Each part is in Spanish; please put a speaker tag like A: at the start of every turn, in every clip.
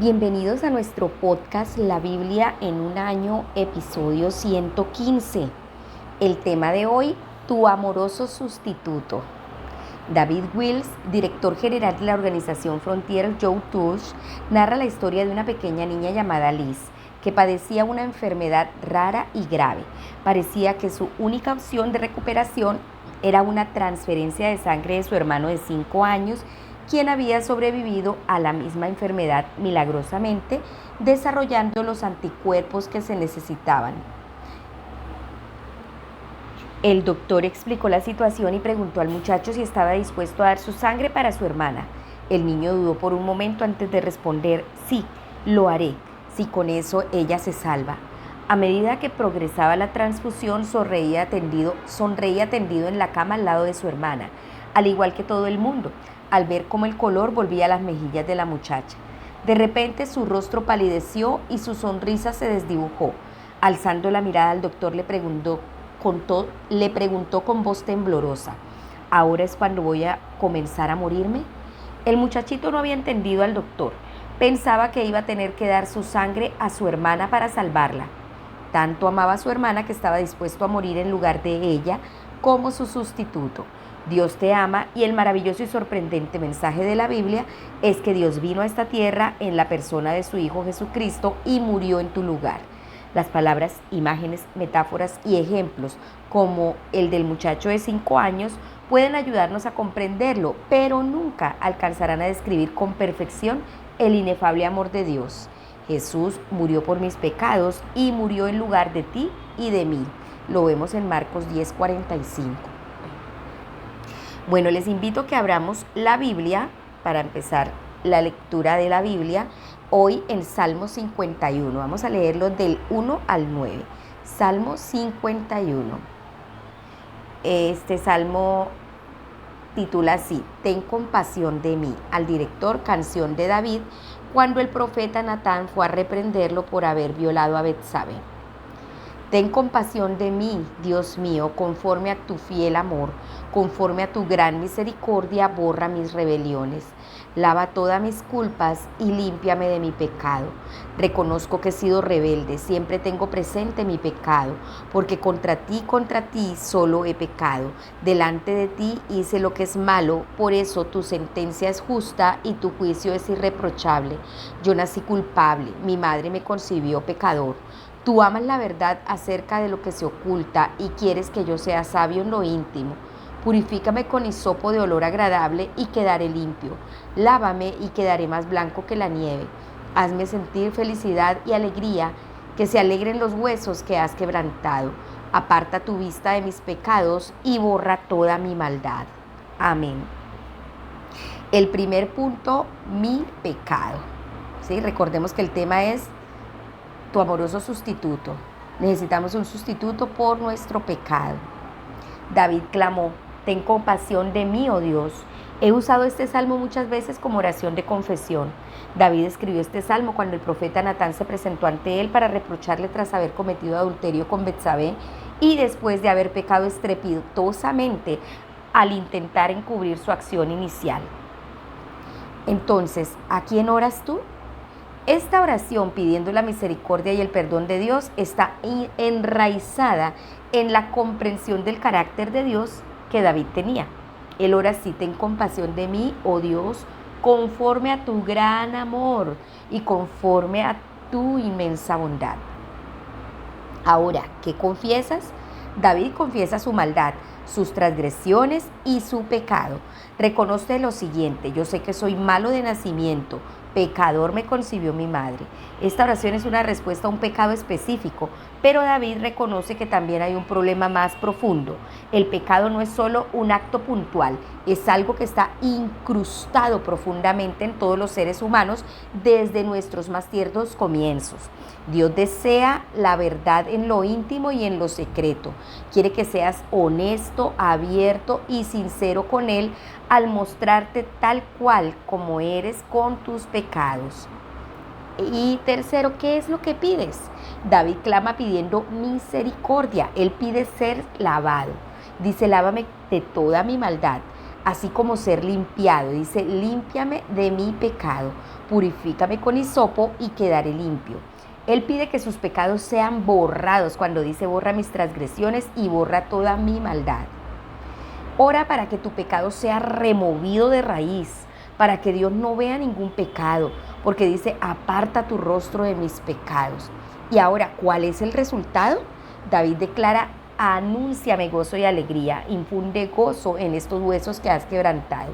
A: Bienvenidos a nuestro podcast La Biblia en un año, episodio 115. El tema de hoy, tu amoroso sustituto. David Wills, director general de la organización Frontier Youth Tours, narra la historia de una pequeña niña llamada Liz, que padecía una enfermedad rara y grave. Parecía que su única opción de recuperación era una transferencia de sangre de su hermano de 5 años, quien había sobrevivido a la misma enfermedad milagrosamente, desarrollando los anticuerpos que se necesitaban. El doctor explicó la situación y preguntó al muchacho si estaba dispuesto a dar su sangre para su hermana. El niño dudó por un momento antes de responder: sí, lo haré, si con eso ella se salva. A medida que progresaba la transfusión, sonreía tendido en la cama al lado de su hermana, al igual que todo el mundo, al ver cómo el color volvía a las mejillas de la muchacha. De repente su rostro palideció y su sonrisa se desdibujó. Alzando la mirada al doctor le preguntó con voz temblorosa: ¿ahora es cuando voy a comenzar a morirme? El muchachito no había entendido al doctor. Pensaba que iba a tener que dar su sangre a su hermana para salvarla. Tanto amaba a su hermana que estaba dispuesto a morir en lugar de ella como su sustituto. Dios te ama, y el maravilloso y sorprendente mensaje de la Biblia es que Dios vino a esta tierra en la persona de su Hijo Jesucristo y murió en tu lugar. Las palabras, imágenes, metáforas y ejemplos como el del muchacho de 5 años pueden ayudarnos a comprenderlo, pero nunca alcanzarán a describir con perfección el inefable amor de Dios. Jesús murió por mis pecados y murió en lugar de ti y de mí. Lo vemos en Marcos 10:45. Bueno, les invito a que abramos la Biblia para empezar la lectura de la Biblia. Hoy en Salmo 51. Vamos a leerlo del 1 al 9. Salmo 51. Este salmo titula así: Ten compasión de mí. Al director, canción de David, cuando el profeta Natán fue a reprenderlo por haber violado a Betsabé. Ten compasión de mí, Dios mío, conforme a tu fiel amor, conforme a tu gran misericordia, borra mis rebeliones. Lava todas mis culpas y límpiame de mi pecado. Reconozco que he sido rebelde, siempre tengo presente mi pecado, porque contra ti solo he pecado. Delante de ti hice lo que es malo, por eso tu sentencia es justa y tu juicio es irreprochable. Yo nací culpable, mi madre me concibió pecador. Tú amas la verdad acerca de lo que se oculta y quieres que yo sea sabio en lo íntimo. Purifícame con hisopo de olor agradable y quedaré limpio. Lávame y quedaré más blanco que la nieve. Hazme sentir felicidad y alegría, que se alegren los huesos que has quebrantado. Aparta tu vista de mis pecados y borra toda mi maldad. Amén. El primer punto, mi pecado. ¿Sí? Recordemos que el tema es tu amoroso sustituto. Necesitamos un sustituto por nuestro pecado. David clamó: ten compasión de mí, oh Dios. He usado este salmo muchas veces como oración de confesión. David escribió este salmo cuando el profeta Natán se presentó ante él para reprocharle tras haber cometido adulterio con Betsabé y después de haber pecado estrepitosamente al intentar encubrir su acción inicial. Entonces, ¿a quién oras tú? Esta oración pidiendo la misericordia y el perdón de Dios está enraizada en la comprensión del carácter de Dios que David tenía. Él ora así: ten compasión de mí, oh Dios, conforme a tu gran amor y conforme a tu inmensa bondad. Ahora, ¿qué confiesas? David confiesa su maldad, sus transgresiones y su pecado. Reconoce lo siguiente: yo sé que soy malo de nacimiento, pecador me concibió mi madre. Esta oración es una respuesta a un pecado específico, pero David reconoce que también hay un problema más profundo. El pecado no es solo un acto puntual, es algo que está incrustado profundamente en todos los seres humanos desde nuestros más tiernos comienzos. Dios desea la verdad en lo íntimo y en lo secreto. Quiere que seas honesto, abierto y sincero con Él al mostrarte tal cual como eres con tus pecados. Y tercero, ¿qué es lo que pides? David clama pidiendo misericordia. Él pide ser lavado. Dice: lávame de toda mi maldad. así como ser limpiado. Dice, límpiame de mi pecado, purifícame con hisopo y quedaré limpio. Él pide que sus pecados sean borrados cuando dice borra mis transgresiones y borra toda mi maldad. Ora para que tu pecado sea removido de raíz, para que Dios no vea ningún pecado, porque dice aparta tu rostro de mis pecados. Y ahora, ¿cuál es el resultado? David declara, anúnciame gozo y alegría, infunde gozo en estos huesos que has quebrantado.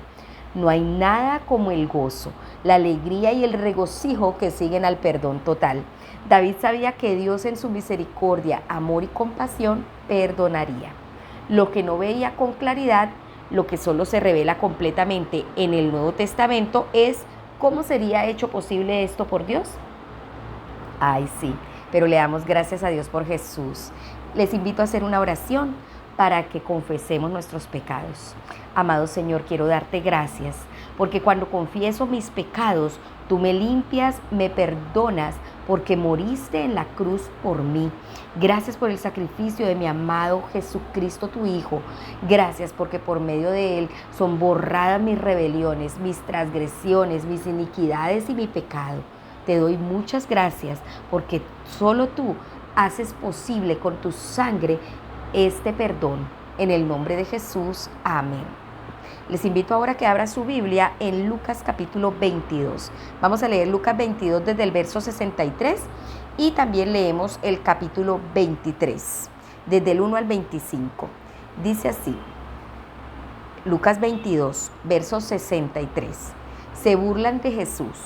A: No hay nada como el gozo, la alegría y el regocijo que siguen al perdón total. David sabía que Dios en su misericordia, amor y compasión perdonaría. Lo que no veía con claridad, lo que solo se revela completamente en el Nuevo Testamento es cómo sería hecho posible esto por Dios. Ay, sí, pero le damos gracias a Dios por Jesús. Les invito a hacer una oración para que confesemos nuestros pecados. Amado Señor, quiero darte gracias, porque cuando confieso mis pecados, tú me limpias, me perdonas, porque moriste en la cruz por mí. Gracias por el sacrificio de mi amado Jesucristo, tu Hijo. Gracias porque por medio de Él son borradas mis rebeliones, mis transgresiones, mis iniquidades y mi pecado. Te doy muchas gracias porque solo tú haces posible con tu sangre este perdón. En el nombre de Jesús, amén. Les invito ahora a que abra su Biblia en Lucas capítulo 22. Vamos a leer Lucas 22 desde el verso 63 y también leemos el capítulo 23, desde el 1 al 25. Dice así, Lucas 22, verso 63. Se burlan de Jesús.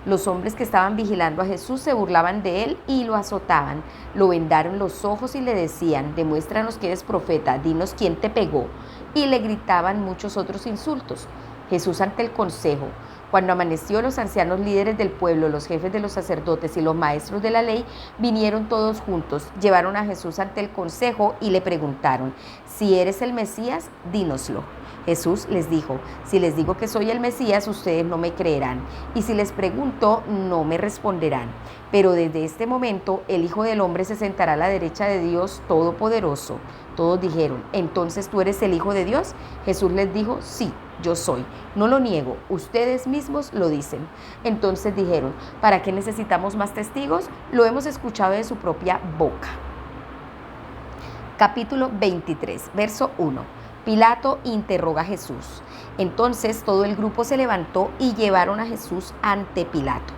A: Los hombres que estaban vigilando a Jesús se burlaban de él y lo azotaban. Lo vendaron los ojos y le decían, demuéstranos que eres profeta, dinos quién te pegó. Y le gritaban muchos otros insultos. Jesús ante el consejo. Cuando amaneció, los ancianos líderes del pueblo, los jefes de los sacerdotes y los maestros de la ley vinieron todos juntos, llevaron a Jesús ante el consejo y le preguntaron, si eres el Mesías, dínoslo. Jesús les dijo, si les digo que soy el Mesías, ustedes no me creerán, y si les pregunto, no me responderán. Pero desde este momento, el Hijo del Hombre se sentará a la derecha de Dios Todopoderoso. Todos dijeron, ¿entonces tú eres el Hijo de Dios? Jesús les dijo, sí, yo soy. No lo niego, ustedes mismos lo dicen. Entonces dijeron, ¿para qué necesitamos más testigos? Lo hemos escuchado de su propia boca. Capítulo 23, verso 1. Pilato interroga a Jesús. Entonces todo el grupo se levantó y llevaron a Jesús ante Pilato.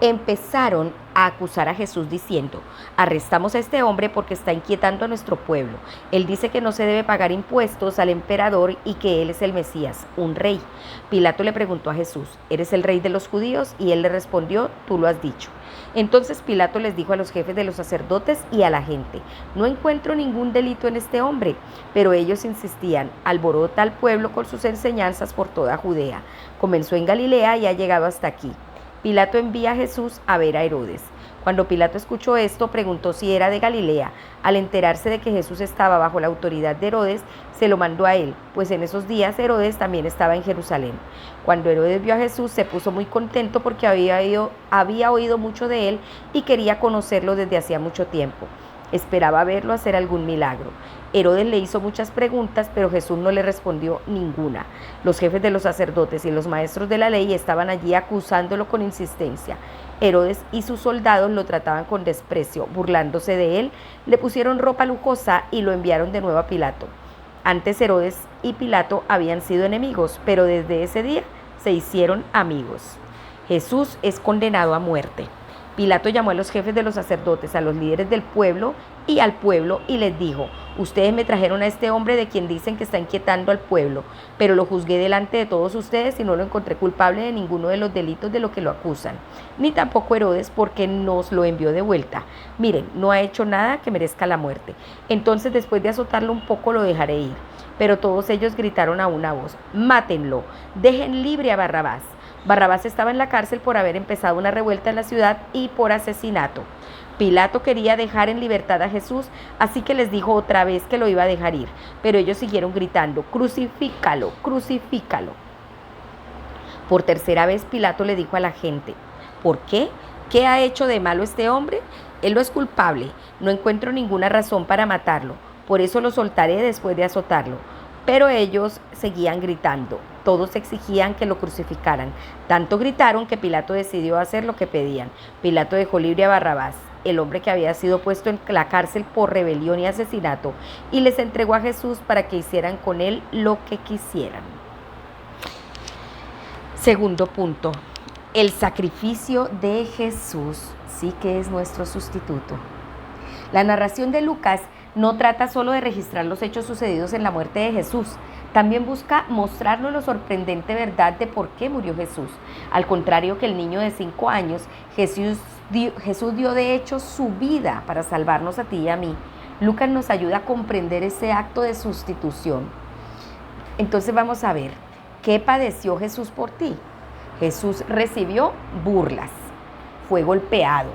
A: Empezaron a acusar a Jesús diciendo, arrestamos a este hombre porque está inquietando a nuestro pueblo. Él dice que no se debe pagar impuestos al emperador y que él es el Mesías, un rey. Pilato le preguntó a Jesús, ¿eres el rey de los judíos? Y él le respondió, tú lo has dicho. Entonces Pilato les dijo a los jefes de los sacerdotes y a la gente, no encuentro ningún delito en este hombre. Pero ellos insistían, alborota al pueblo con sus enseñanzas por toda Judea. Comenzó en Galilea y ha llegado hasta aquí. Pilato envía a Jesús a ver a Herodes. Cuando Pilato escuchó esto, preguntó si era de Galilea. Al enterarse de que Jesús estaba bajo la autoridad de Herodes, se lo mandó a él, pues en esos días Herodes también estaba en Jerusalén. Cuando Herodes vio a Jesús, se puso muy contento porque había oído mucho de él y quería conocerlo desde hacía mucho tiempo. Esperaba verlo hacer algún milagro. Herodes le hizo muchas preguntas, pero Jesús no le respondió ninguna. Los jefes de los sacerdotes y los maestros de la ley estaban allí acusándolo con insistencia. Herodes y sus soldados lo trataban con desprecio, burlándose de él, le pusieron ropa lujosa y lo enviaron de nuevo a Pilato. Antes Herodes y Pilato habían sido enemigos, pero desde ese día se hicieron amigos. Jesús es condenado a muerte. Pilato llamó a los jefes de los sacerdotes, a los líderes del pueblo y al pueblo y les dijo, ustedes me trajeron a este hombre de quien dicen que está inquietando al pueblo, pero lo juzgué delante de todos ustedes y no lo encontré culpable de ninguno de los delitos de lo que lo acusan, ni tampoco Herodes porque nos lo envió de vuelta. Miren, no ha hecho nada que merezca la muerte. Entonces después de azotarlo un poco lo dejaré ir. Pero todos ellos gritaron a una voz, mátenlo, dejen libre a Barrabás. Barrabás estaba en la cárcel por haber empezado una revuelta en la ciudad y por asesinato. Pilato quería dejar en libertad a Jesús, así que les dijo otra vez que lo iba a dejar ir, pero ellos siguieron gritando, crucifícalo, crucifícalo. Por tercera vez Pilato le dijo a la gente, ¿por qué? ¿Qué ha hecho de malo este hombre? Él no es culpable, no encuentro ninguna razón para matarlo, por eso lo soltaré después de azotarlo. Pero ellos seguían gritando, Todos exigían que lo crucificaran. Tanto gritaron que Pilato decidió hacer lo que pedían. Pilato dejó libre a Barrabás, el hombre que había sido puesto en la cárcel por rebelión y asesinato, y les entregó a Jesús para que hicieran con él lo que quisieran. Segundo punto, el sacrificio de Jesús sí que es nuestro sustituto. La narración de Lucas no trata solo de registrar los hechos sucedidos en la muerte de Jesús, también busca mostrarnos la sorprendente verdad de por qué murió Jesús. Al contrario que el niño de 5 años, Jesús dio de hecho su vida para salvarnos a ti y a mí. Lucas nos ayuda a comprender ese acto de sustitución. Entonces vamos a ver, ¿qué padeció Jesús por ti? Jesús recibió burlas, fue golpeado,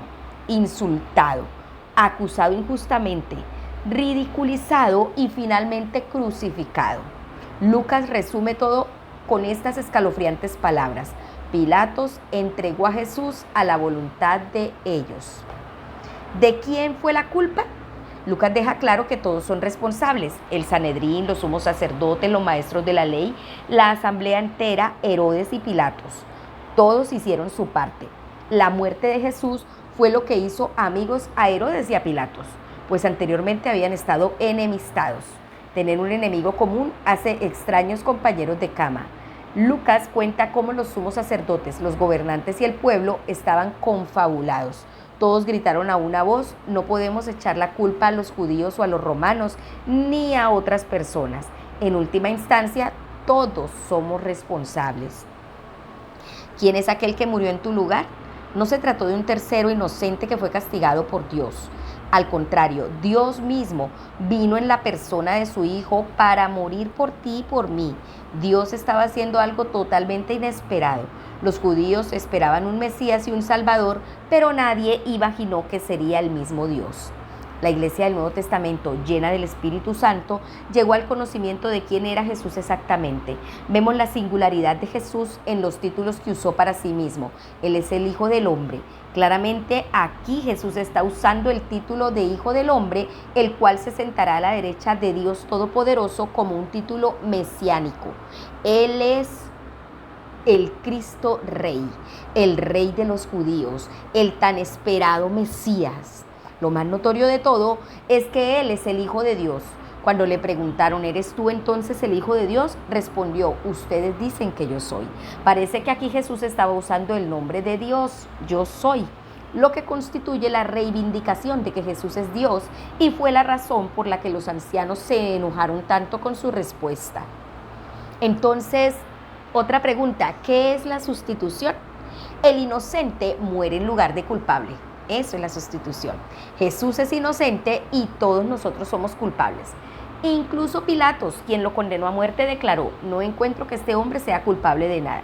A: insultado, acusado injustamente, ridiculizado y finalmente crucificado. Lucas resume todo con estas escalofriantes palabras: Pilatos entregó a Jesús a la voluntad de ellos. ¿De quién fue la culpa? Lucas deja claro que todos son responsables: el Sanedrín, los sumos sacerdotes, los maestros de la ley, la asamblea entera, Herodes y Pilatos. Todos hicieron su parte. La muerte de Jesús fue lo que hizo amigos a Herodes y a Pilatos, pues anteriormente habían estado enemistados. Tener un enemigo común hace extraños compañeros de cama. Lucas cuenta cómo los sumos sacerdotes, los gobernantes y el pueblo estaban confabulados. Todos gritaron a una voz: no podemos echar la culpa a los judíos o a los romanos, ni a otras personas. En última instancia, todos somos responsables. ¿Quién es aquel que murió en tu lugar? No se trató de un tercero inocente que fue castigado por Dios. Al contrario, Dios mismo vino en la persona de su Hijo para morir por ti y por mí. Dios estaba haciendo algo totalmente inesperado. Los judíos esperaban un Mesías y un Salvador, pero nadie imaginó que sería el mismo Dios. La Iglesia del Nuevo Testamento, llena del Espíritu Santo, llegó al conocimiento de quién era Jesús exactamente. Vemos la singularidad de Jesús en los títulos que usó para sí mismo. Él es el Hijo del Hombre. Claramente aquí Jesús está usando el título de Hijo del Hombre, el cual se sentará a la derecha de Dios Todopoderoso como un título mesiánico. Él es el Cristo Rey, el Rey de los judíos, el tan esperado Mesías. Lo más notorio de todo es que Él es el Hijo de Dios. Cuando le preguntaron: ¿eres tú entonces el Hijo de Dios?, respondió: ustedes dicen que yo soy. Parece que aquí Jesús estaba usando el nombre de Dios, yo soy, lo que constituye la reivindicación de que Jesús es Dios, y fue la razón por la que los ancianos se enojaron tanto con su respuesta. Entonces, otra pregunta: ¿qué es la sustitución? El inocente muere en lugar de culpable. Eso es la sustitución. Jesús es inocente y todos nosotros somos culpables. Incluso Pilatos, quien lo condenó a muerte, declaró: no encuentro que este hombre sea culpable de nada.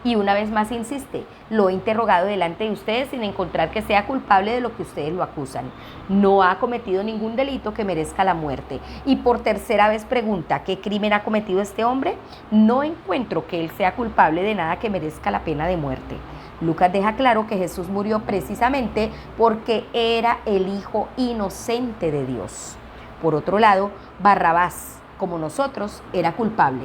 A: Y una vez más insiste: lo he interrogado delante de ustedes sin encontrar que sea culpable de lo que ustedes lo acusan. No ha cometido ningún delito que merezca la muerte. Y por tercera vez pregunta: ¿qué crimen ha cometido este hombre? No encuentro que él sea culpable de nada que merezca la pena de muerte. Lucas deja claro que Jesús murió precisamente porque era el Hijo inocente de Dios. Por otro lado, Barrabás, como nosotros, era culpable.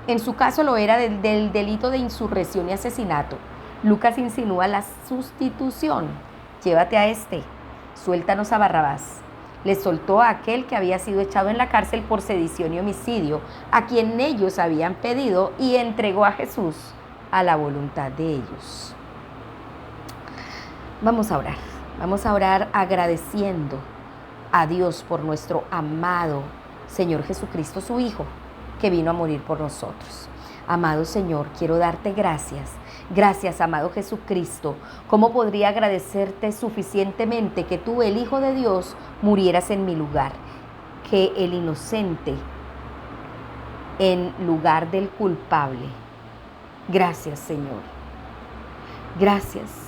A: En su caso lo era del delito de insurrección y asesinato. Lucas insinúa la sustitución: llévate a este, suéltanos a Barrabás. Le soltó a aquel que había sido echado en la cárcel por sedición y homicidio, a quien ellos habían pedido, y entregó a Jesús a la voluntad de ellos. Vamos a orar agradeciendo a Dios por nuestro amado Señor Jesucristo, su Hijo, que vino a morir por nosotros. Amado Señor, quiero darte gracias. Gracias, amado Jesucristo. ¿Cómo podría agradecerte suficientemente que tú, el Hijo de Dios, murieras en mi lugar? Que el inocente en lugar del culpable. Gracias, Señor. Gracias.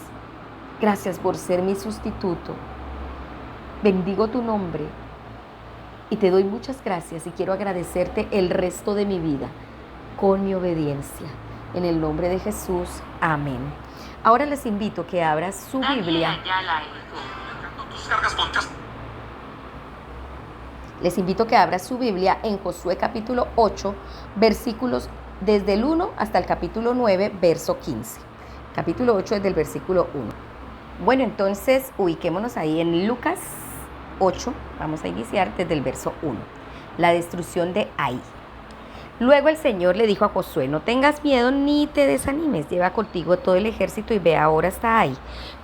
A: Gracias por ser mi sustituto. Bendigo tu nombre y te doy muchas gracias, y quiero agradecerte el resto de mi vida con mi obediencia. En el nombre de Jesús, amén. Ahora les invito que abra su Biblia. Les invito que abra su Biblia en Josué capítulo 8, versículos desde el 1 hasta el capítulo 9, verso 15. Capítulo 8 desde el versículo 1. Bueno, entonces ubiquémonos ahí en Lucas 8, vamos a iniciar desde el verso 1. La destrucción de Ai. Luego el Señor le dijo a Josué: no tengas miedo ni te desanimes, lleva contigo todo el ejército y ve ahora hasta Ai.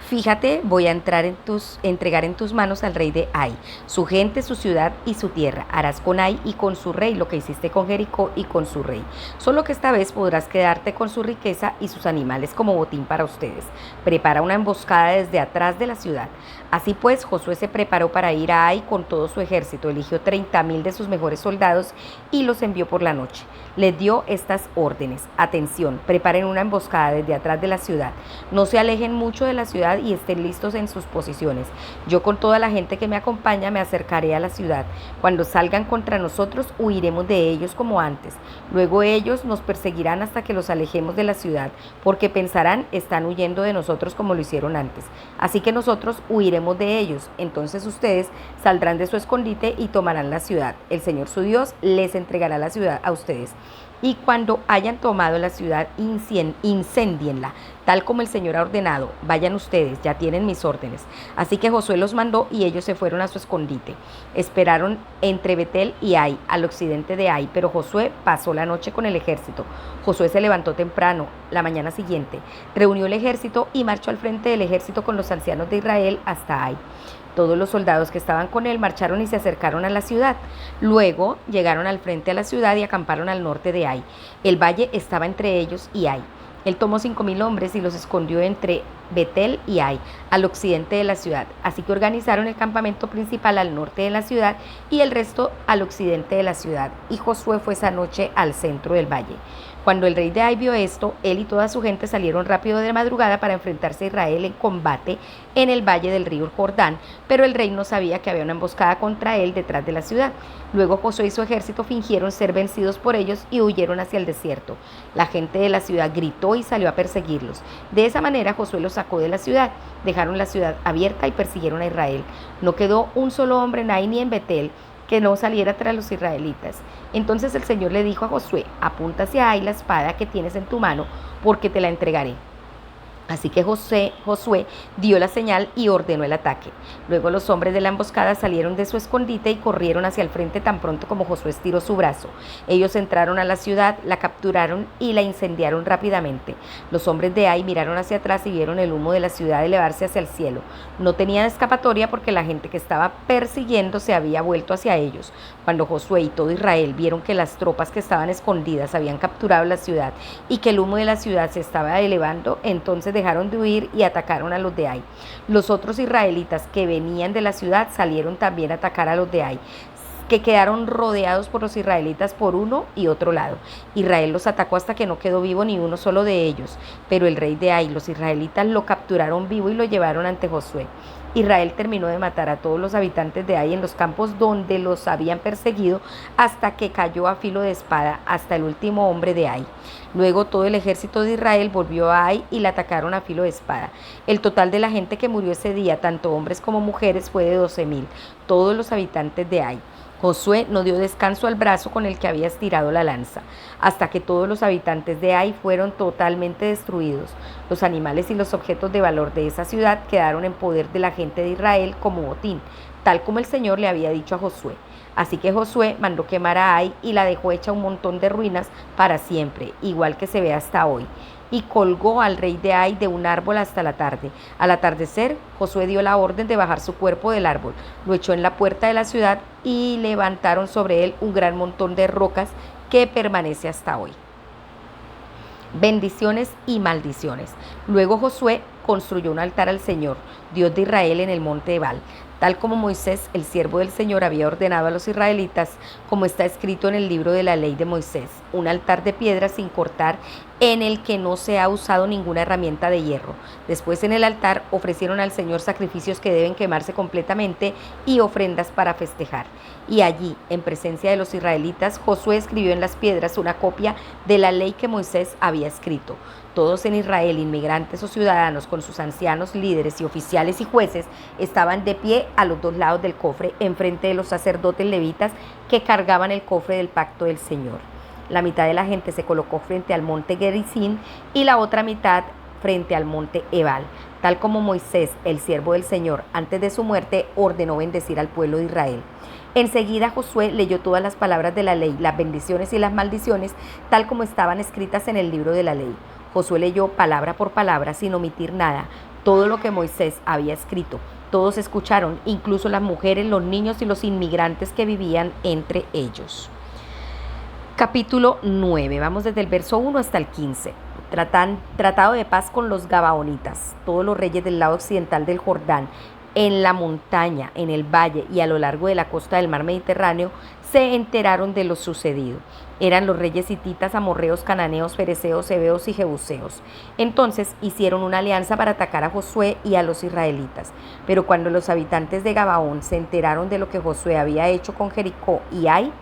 A: Fíjate, voy a entregar en tus manos al rey de Ai, su gente, su ciudad y su tierra. Harás con Ai y con su rey lo que hiciste con Jericó y con su rey. Solo que esta vez podrás quedarte con su riqueza y sus animales como botín para ustedes. Prepara una emboscada desde atrás de la ciudad. Así pues, Josué se preparó para ir a Ai con todo su ejército. Eligió 30,000 de sus mejores soldados y los envió por la noche. Les dio estas órdenes: atención, preparen una emboscada desde atrás de la ciudad. No se alejen mucho de la ciudad y estén listos en sus posiciones. Yo con toda la gente que me acompaña me acercaré a la ciudad. Cuando salgan contra nosotros, huiremos de ellos como antes. Luego ellos nos perseguirán hasta que los alejemos de la ciudad, porque pensarán: están huyendo de nosotros como lo hicieron antes. Así que nosotros huiremos de ellos. Entonces ustedes saldrán de su escondite y tomarán la ciudad. El Señor su Dios les entregará la ciudad a ustedes. Y cuando hayan tomado la ciudad, incéndienla, tal como el Señor ha ordenado. Vayan ustedes, ya tienen mis órdenes. Así que Josué los mandó y ellos se fueron a su escondite. Esperaron entre Betel y Ai, al occidente de Ai, pero Josué pasó la noche con el ejército. Josué se levantó temprano, la mañana siguiente, reunió el ejército y marchó al frente del ejército con los ancianos de Israel hasta Ai. Todos los soldados que estaban con él marcharon y se acercaron a la ciudad. Luego llegaron al frente de la ciudad y acamparon al norte de Ai. El valle estaba entre ellos y Ai. Él tomó 5,000 hombres y los escondió entre Betel y Ai, al occidente de la ciudad. Así que organizaron el campamento principal al norte de la ciudad y el resto al occidente de la ciudad. Y Josué fue esa noche al centro del valle. Cuando el rey de Ai vio esto, él y toda su gente salieron rápido de madrugada para enfrentarse a Israel en combate en el valle del río Jordán, pero el rey no sabía que había una emboscada contra él detrás de la ciudad. Luego Josué y su ejército fingieron ser vencidos por ellos y huyeron hacia el desierto. La gente de la ciudad gritó y salió a perseguirlos. De esa manera Josué los sacó de la ciudad. Dejaron la ciudad abierta y persiguieron a Israel. No quedó un solo hombre en Ai ni en Betel que no saliera tras los israelitas. Entonces el Señor le dijo a Josué: apunta hacia Ai la espada que tienes en tu mano, porque te la entregaré. Así que Josué dio la señal y ordenó el ataque. Luego los hombres de la emboscada salieron de su escondite y corrieron hacia el frente tan pronto como Josué estiró su brazo. Ellos entraron a la ciudad, la capturaron y la incendiaron rápidamente. Los hombres de Ai miraron hacia atrás y vieron el humo de la ciudad elevarse hacia el cielo. No tenían escapatoria porque la gente que estaba persiguiendo se había vuelto hacia ellos. Cuando Josué y todo Israel vieron que las tropas que estaban escondidas habían capturado la ciudad y que el humo de la ciudad se estaba elevando, entonces dejaron de huir y atacaron a los de Ai. Los otros israelitas que venían de la ciudad salieron también a atacar a los de Ai, que quedaron rodeados por los israelitas por uno y otro lado. Israel los atacó hasta que no quedó vivo ni uno solo de ellos, pero el rey de Ai, los israelitas lo capturaron vivo y lo llevaron ante Josué. Israel terminó de matar a todos los habitantes de Ai en los campos donde los habían perseguido hasta que cayó a filo de espada hasta el último hombre de Ai. Luego todo el ejército de Israel volvió a Ai y la atacaron a filo de espada. El total de la gente que murió ese día, tanto hombres como mujeres, fue de 12,000, todos los habitantes de Ai. Josué no dio descanso al brazo con el que había estirado la lanza, hasta que todos los habitantes de Ai fueron totalmente destruidos. Los animales y los objetos de valor de esa ciudad quedaron en poder de la gente de Israel como botín, tal como el Señor le había dicho a Josué. Así que Josué mandó quemar a Ai y la dejó hecha un montón de ruinas para siempre, igual que se ve hasta hoy. Y colgó al rey de Ai de un árbol hasta la tarde. Al atardecer, Josué dio la orden de bajar su cuerpo del árbol, lo echó en la puerta de la ciudad y levantaron sobre él un gran montón de rocas que permanece hasta hoy. Bendiciones y maldiciones. Luego Josué construyó un altar al Señor, Dios de Israel, en el monte Ebal, tal como Moisés, el siervo del Señor, había ordenado a los israelitas, como está escrito en el libro de la ley de Moisés, un altar de piedra sin cortar, en el que no se ha usado ninguna herramienta de hierro. Después en el altar ofrecieron al Señor sacrificios que deben quemarse completamente y ofrendas para festejar. Y allí, en presencia de los israelitas, Josué escribió en las piedras una copia de la ley que Moisés había escrito. Todos en Israel, inmigrantes o ciudadanos, con sus ancianos, líderes y oficiales y jueces, estaban de pie a los dos lados del cofre, enfrente de los sacerdotes levitas que cargaban el cofre del pacto del Señor. La mitad de la gente se colocó frente al monte Gerizim y la otra mitad frente al monte Ebal, tal como Moisés, el siervo del Señor, antes de su muerte, ordenó bendecir al pueblo de Israel. Enseguida Josué leyó todas las palabras de la ley, las bendiciones y las maldiciones, tal como estaban escritas en el libro de la ley. Josué leyó palabra por palabra, sin omitir nada, todo lo que Moisés había escrito. Todos escucharon, incluso las mujeres, los niños y los inmigrantes que vivían entre ellos. Capítulo 9, vamos desde el verso 1 hasta el 15. Tratado de paz con los gabaonitas, todos los reyes del lado occidental del Jordán, en la montaña, en el valle y a lo largo de la costa del mar Mediterráneo, se enteraron de lo sucedido. Eran los reyes hititas, amorreos, cananeos, fereceos, heveos y jebuseos. Entonces hicieron una alianza para atacar a Josué y a los israelitas. Pero cuando los habitantes de Gabaón se enteraron de lo que Josué había hecho con Jericó y Ai,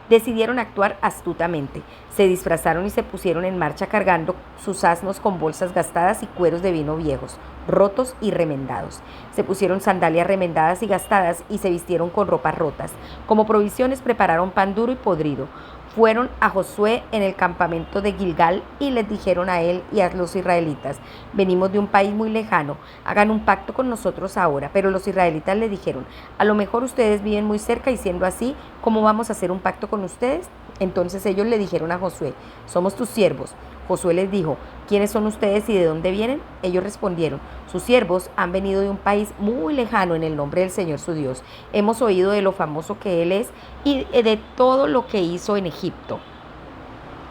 A: decidieron actuar astutamente. Se disfrazaron y se pusieron en marcha cargando sus asnos con bolsas gastadas y cueros de vino viejos, rotos y remendados. Se pusieron sandalias remendadas y gastadas y se vistieron con ropas rotas. Como provisiones prepararon pan duro y podrido. Fueron a Josué en el campamento de Gilgal y les dijeron a él y a los israelitas: venimos de un país muy lejano, hagan un pacto con nosotros ahora. Pero los israelitas le dijeron: a lo mejor ustedes viven muy cerca y siendo así, ¿cómo vamos a hacer un pacto con ustedes? Entonces ellos le dijeron a Josué: somos tus siervos. Josué les dijo: ¿quiénes son ustedes y de dónde vienen? Ellos respondieron: sus siervos han venido de un país muy lejano en el nombre del Señor su Dios. Hemos oído de lo famoso que Él es y de todo lo que hizo en Egipto.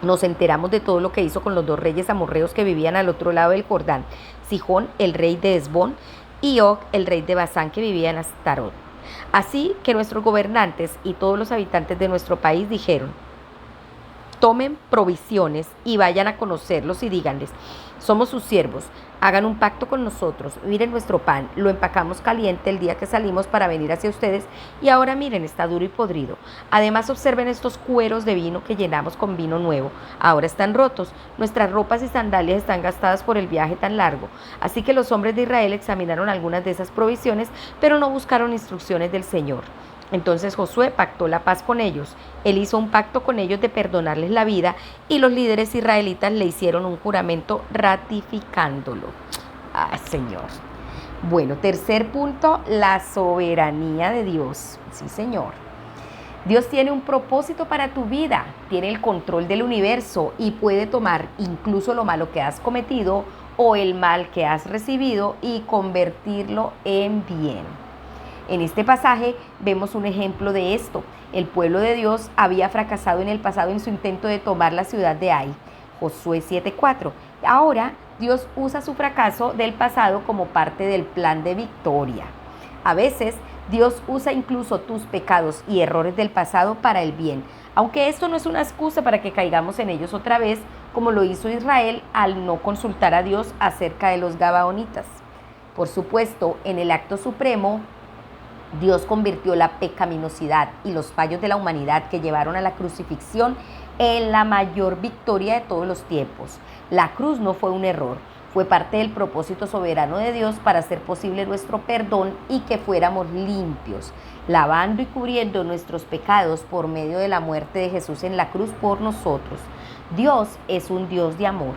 A: Nos enteramos de todo lo que hizo con los dos reyes amorreos que vivían al otro lado del Jordán, Sihón, el rey de Hesbón, y Og, el rey de Basán, que vivía en Astarot. Así que nuestros gobernantes y todos los habitantes de nuestro país dijeron: tomen provisiones y vayan a conocerlos y díganles: somos sus siervos, hagan un pacto con nosotros, miren nuestro pan, lo empacamos caliente el día que salimos para venir hacia ustedes y ahora miren, está duro y podrido. Además observen estos cueros de vino que llenamos con vino nuevo, ahora están rotos, nuestras ropas y sandalias están gastadas por el viaje tan largo. Así que los hombres de Israel examinaron algunas de esas provisiones, pero no buscaron instrucciones del Señor. Entonces Josué pactó la paz con ellos. Él hizo un pacto con ellos de perdonarles la vida y los líderes israelitas le hicieron un juramento ratificándolo. ¡Ay, Señor! Bueno, tercer punto, la soberanía de Dios. Sí, Señor. Dios tiene un propósito para tu vida, tiene el control del universo y puede tomar incluso lo malo que has cometido o el mal que has recibido y convertirlo en bien. En este pasaje vemos un ejemplo de esto. El pueblo de Dios había fracasado en el pasado en su intento de tomar la ciudad de Ai, Josué 7:4. Ahora Dios usa su fracaso del pasado como parte del plan de victoria. A veces Dios usa incluso tus pecados y errores del pasado para el bien, aunque esto no es una excusa para que caigamos en ellos otra vez, como lo hizo Israel al no consultar a Dios acerca de los gabaonitas. Por supuesto, en el acto supremo, Dios convirtió la pecaminosidad y los fallos de la humanidad que llevaron a la crucifixión en la mayor victoria de todos los tiempos. La cruz no fue un error, fue parte del propósito soberano de Dios para hacer posible nuestro perdón y que fuéramos limpios, lavando y cubriendo nuestros pecados por medio de la muerte de Jesús en la cruz por nosotros. Dios es un Dios de amor,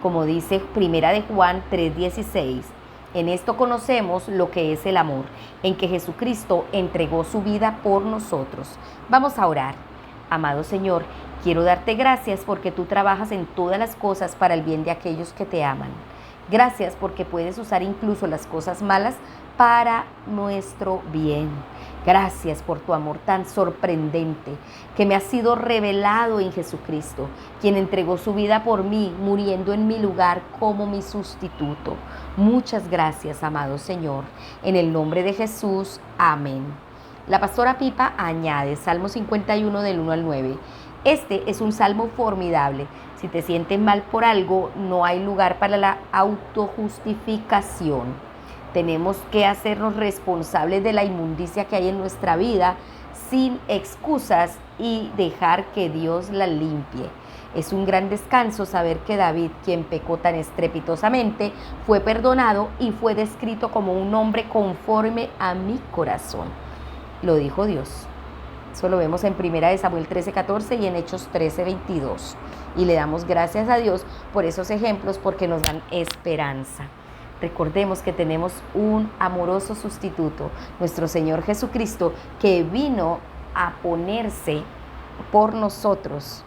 A: como dice 1 de Juan 3:16. En esto conocemos lo que es el amor, en que Jesucristo entregó su vida por nosotros. Vamos a orar. Amado Señor, quiero darte gracias porque tú trabajas en todas las cosas para el bien de aquellos que te aman. Gracias porque puedes usar incluso las cosas malas para nuestro bien. Gracias por tu amor tan sorprendente que me ha sido revelado en Jesucristo, quien entregó su vida por mí, muriendo en mi lugar como mi sustituto. Muchas gracias, amado Señor. En el nombre de Jesús, amén. La pastora Pipa añade Salmo 51 del 1 al 9. Este es un salmo formidable. Si te sientes mal por algo, no hay lugar para la autojustificación. Tenemos que hacernos responsables de la inmundicia que hay en nuestra vida sin excusas y dejar que Dios la limpie. Es un gran descanso saber que David, quien pecó tan estrepitosamente, fue perdonado y fue descrito como un hombre conforme a mi corazón. Lo dijo Dios. Eso lo vemos en 1 Samuel 13:14 y en Hechos 13:22. Y le damos gracias a Dios por esos ejemplos porque nos dan esperanza. Recordemos que tenemos un amoroso sustituto, nuestro Señor Jesucristo, que vino a ponerse por nosotros,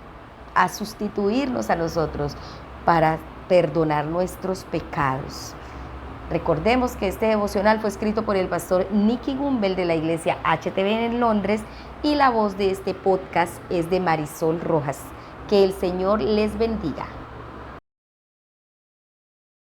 A: a sustituirnos a nosotros para perdonar nuestros pecados. Recordemos que este devocional fue escrito por el pastor Nicky Gumbel de la iglesia HTV en Londres y la voz de este podcast es de Marisol Rojas. Que el Señor les bendiga.